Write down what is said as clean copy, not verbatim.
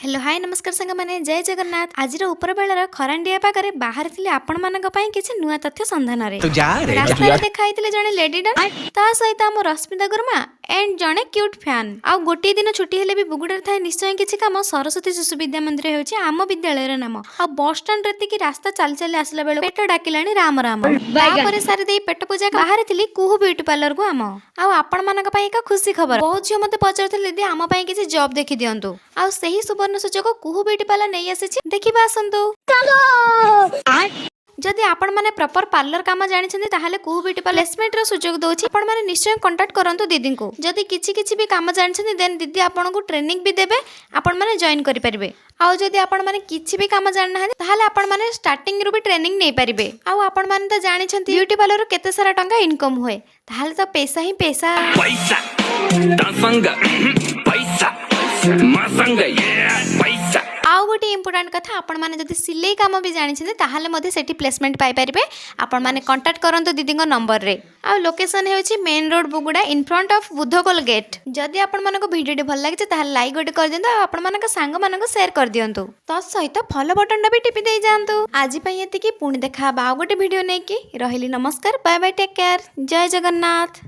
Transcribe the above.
Hello hi नमस्कार संग माने जय जगन्नाथ आज ऊपर बेलार खरांडिया पागरे बाहर थिले आपण मानक पई किछि नुआ तथ्य संधान रे रास्ता देखाइतिले जणे लेडी डन ता सहित हम रश्मिता गुरमा एंड जणे क्यूट फैन आ गोटे दिन छुट्टी हेले भी बुगुडर थाए निश्चय किछि काम सरस्वती शिशु विद्या मंदिर हेउछि आम विद्यालय रे नाम आ बस स्टैंड रेति की रास्ता चल चल आसला बेले पेट डाकिलाणी राम राम तापरे सारे देई पेट पूजा बाहर थिली कुहू ब्यूटी पार्लर को आम आ आपण मानक पई एक खुशी खबर बहुत झियो मते पचारथिले दीदी आम पई किछि जॉब देखि दियंतु आ सही सुवर्ण सुजोग कुहू ब्यूटी पार्लर नै आसीछि देखिबा आसंतु जदि आपण माने प्रॉपर पार्लर काम जानि छथि ताहाले कुहू ब्यूटी पार्लर प्लेसमेंट रो सुजोग दोछि आपण माने निश्चय कांटेक्ट करंतु दीदी को जदि किछि भी काम जानि छथि देन दीदी आपण को ट्रेनिंग भी देबे आपण माने जॉइन करि परिबे आउ जदि आपण माने किछि भी काम जानि ना ताहाले आपण माने स्टार्टिंग रो भी ट्रेनिंग नै परिबे आउ आपण माने त जानि छथि ब्यूटी पार्लर रो केते सारा टंका इनकम होय ताहाले त पैसा ही पैसा पैसा मासंग पैसा आउ गोटे इम्पोर्टाट कथा आपण माने जदि सिलाई काम भी जानि छथि ताहाले मध्ये सेठी प्लेसमेंट पाई परिबे आपण माने कांटेक्ट करंतु दीदी को नंबर रे आ लोकेशन हेउछि main road Buguda in front of Buddhakhol gate जदि आपण मानको वीडियो भल लागिछ ताहाले लाइक गोटे कर दियंतु आपण मानक सांग मानक शेयर कर दियंतु त सहित फॉलो बटन भी टिपि देई जानतु आज पई एति की पुणी देखा बा गोटे वीडियो नै की रहिली नमस्कार बाय बाय टेक केयर जय जगन्नाथ।